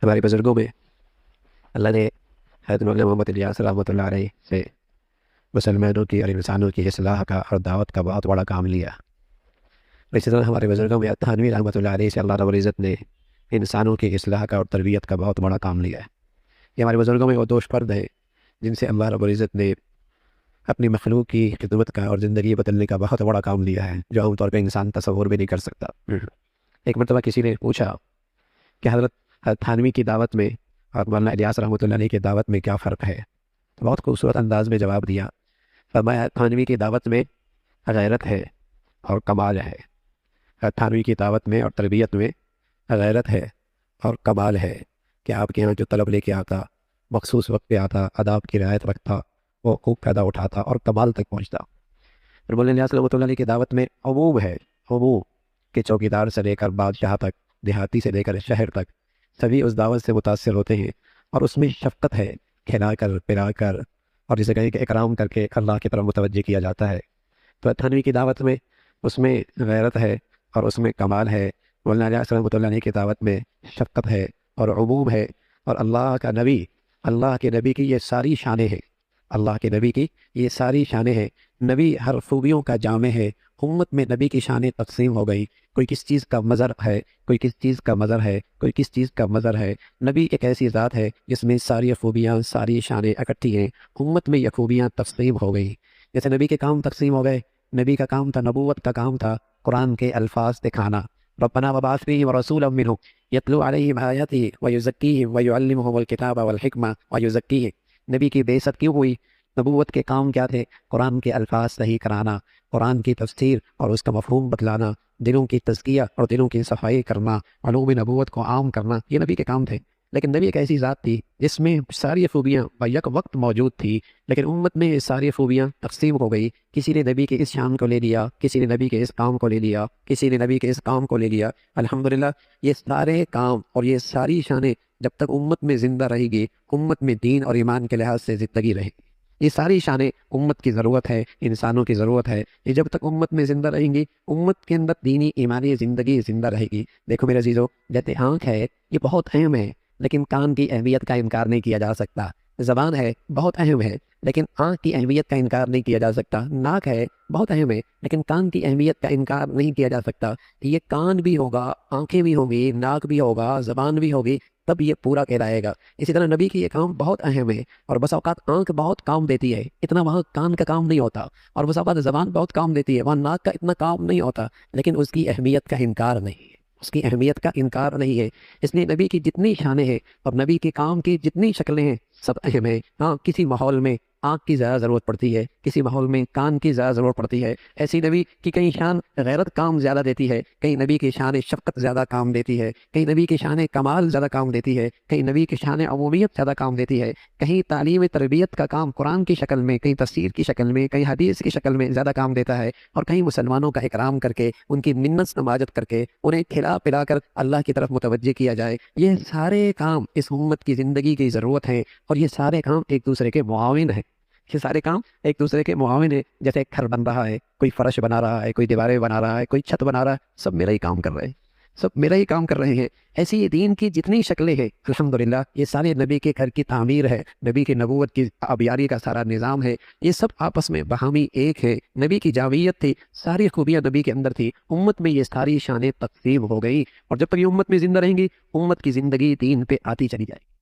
ہمارے بزرگوں میں اللہ نے حضرت مولانا محمد الیاس رحمۃ اللہ علیہ سے مسلمانوں کی اور انسانوں کی اصلاح کا اور دعوت کا بہت بڑا کام لیا۔ اسی طرح ہمارے بزرگوں میں تھانوی رحمۃ اللہ علیہ سے اللہ رب العزت نے انسانوں کی اصلاح کا اور تربیت کا بہت بڑا کام لیا ہے۔ یہ ہمارے بزرگوں میں وہ دو فرد ہیں جن سے اللہ رب العزت نے اپنی مخلوق کی خدمت کا اور زندگی بدلنے کا بہت بڑا کام لیا ہے، جو عام طور پہ انسان تصور بھی نہیں کر سکتا۔ ایک مرتبہ کسی نے پوچھا کہ حضرت تھانوی کی دعوت میں اور مولانا الیاس رحمۃ اللہ علیہ کی دعوت میں کیا فرق ہے؟ تو بہت خوبصورت انداز میں جواب دیا۔ فرمایا تھانوی کی دعوت میں غیرت ہے اور کمال ہے، تھانوی کی دعوت میں اور تربیت میں غیرت ہے اور کمال ہے کہ آپ کے یہاں جو طلب لے کے آتا، مخصوص وقت پہ آتا، آداب کی رعایت رکھتا، وہ خوب فائدہ اٹھاتا اور کمال تک پہنچتا۔ اور مولانا الیاس رحمۃ اللہ علیہ کی دعوت میں عموم ہے، عموم کہ چوکیدار سے لے کر بادشاہ تک، دیہاتی سے لے کر شہر تک سبھی اس دعوت سے متاثر ہوتے ہیں، اور اس میں شفقت ہے، کھلا کر پلا کر اور جسے کہیں کہ اکرام کر کے اللہ کی طرف متوجہ کیا جاتا ہے۔ تو تھانوی کی دعوت میں اس میں غیرت ہے اور اس میں کمال ہے، مولانا الیاس رحمۃ اللہ علیہ کی دعوت میں شفقت ہے اور عموم ہے، اور اللہ کے نبی کی یہ ساری شانیں ہیں، اللہ کے نبی کی یہ ساری شانیں ہیں۔ نبی ہر خوبیوں کا جامع ہے، امت میں نبی کی شانیں تقسیم ہو گئی، کوئی کس چیز کا مظہر ہے، کوئی کس چیز کا مظہر ہے، کوئی کس چیز کا مظہر ہے۔ نبی ایک ایسی ذات ہے جس میں ساری خوبیاں، ساری شانیں اکٹھی ہیں، امت میں یہ خوبیاں تقسیم ہو گئی۔ جیسے نبی کے کام تقسیم ہو گئے، نبی کا کام تھا، نبوت کا کام تھا قرآن کے الفاظ دکھانا، ربنا وبعث فیہم رسولا منہم یتلو علیہم آیاتہ ویزکیہم ویعلمہم الکتاب والحکمہ ویزکیہم۔ نبی کی بعثت کیوں ہوئی؟ نبوت کے کام کیا تھے؟ قرآن کے الفاظ صحیح کرانا، قرآن کی تفسیر اور اس کا مفہوم بتلانا، دلوں کی تزکیہ اور دلوں کی صفائی کرنا، علوم نبوت کو عام کرنا، یہ نبی کے کام تھے۔ لیکن نبی ایک ایسی ذات تھی جس میں ساری خوبیاں بیک وقت موجود تھی، لیکن امت میں یہ ساری خوبیاں تقسیم ہو گئی۔ کسی نے نبی کے اس شان کو لے لیا، کسی نے نبی کے اس کام کو لے لیا، کسی نے نبی کے اس کام کو لے لیا۔ الحمدللہ یہ سارے کام اور یہ ساری شانیں جب تک امت میں زندہ رہے گی، امت میں دین اور ایمان کے لحاظ سے زندگی رہے گی۔ یہ ساری شانیں امت کی ضرورت ہے، انسانوں کی ضرورت ہے۔ یہ جب تک امت میں زندہ رہیں گی، امت کے اندر دینی ایمانی زندگی زندہ رہے گی۔ دیکھو میرے عزیزو، جیسے آنکھ ہے یہ بہت اہم ہے، لیکن کان کی اہمیت کا انکار نہیں کیا جا سکتا۔ زبان ہے بہت اہم ہے، لیکن آنکھ کی اہمیت کا انکار نہیں کیا جا سکتا۔ ناک ہے بہت اہم ہے، لیکن کان کی اہمیت کا انکار نہیں کیا جا سکتا۔ یہ کان بھی ہوگا، آنکھیں بھی ہوں گی، ناک بھی ہوگا، زبان بھی ہوگی، تب یہ پورا کہلائے گا۔ اسی طرح نبی کی یہ کام بہت اہم ہے، اور بس اوقات آنکھ بہت کام دیتی ہے، اتنا وہاں کان کا کام نہیں ہوتا، اور بس اوقات زبان بہت کام دیتی ہے، وہاں ناک کا اتنا کام نہیں ہوتا، لیکن اس کی اہمیت کا انکار نہیں ہے، اس کی اہمیت کا انکار نہیں ہے۔ اس لیے نبی کی جتنی شانیں ہیں اور نبی کے کام کی جتنی شکلیں ہیں سب اہم ہیں۔ ہاں کسی ماحول میں آنکھ کی زیادہ ضرورت پڑتی ہے، کسی ماحول میں کان کی زیادہ ضرورت پڑتی ہے۔ ایسی نبی کی کہیں شان غیرت کام زیادہ دیتی ہے، کہیں نبی کی شان شفقت زیادہ کام دیتی ہے، کہیں نبی کی شان کمال زیادہ کام دیتی ہے، کہیں نبی کی شان عمومیت زیادہ کام دیتی ہے، کہیں تعلیم تربیت کا کام قرآن کی شکل میں، کہیں تفسیر کی شکل میں، کہیں حدیث کی شکل میں زیادہ کام دیتا ہے، اور کہیں مسلمانوں کا اکرام کر کے، ان کی منت نمازت کر کے، انہیں کھلا پلا کر اللہ کی طرف متوجہ کیا جائے۔ یہ سارے کام اس امت کی زندگی کی ضرورت ہیں، اور یہ سارے کام ایک دوسرے کے معاون ہیں۔ یہ سارے کام ایک دوسرے کے معاون ہیں۔ جیسے ایک گھر بن رہا ہے، کوئی فرش بنا رہا ہے، کوئی دیواریں بنا رہا ہے، کوئی چھت بنا رہا ہے، سب میرا ہی کام کر رہے ہیں، سب میرا ہی کام کر رہے ہیں۔ ایسی یہ دین کی جتنی شکلیں ہیں الحمدللہ یہ سارے نبی کے گھر کی تعمیر ہے، نبی کی نبوت کی آبیاری کا سارا نظام ہے۔ یہ سب آپس میں باہمی ایک ہے، نبی کی جامعیت تھی، ساری خوبیاں نبی کے اندر تھی۔ امت میں یہ ساری شانیں تقسیم ہو گئی، اور جب تک یہ امت میں زندہ رہیں گی، امت کی زندگی دین پہ آتی چلی جائے گی۔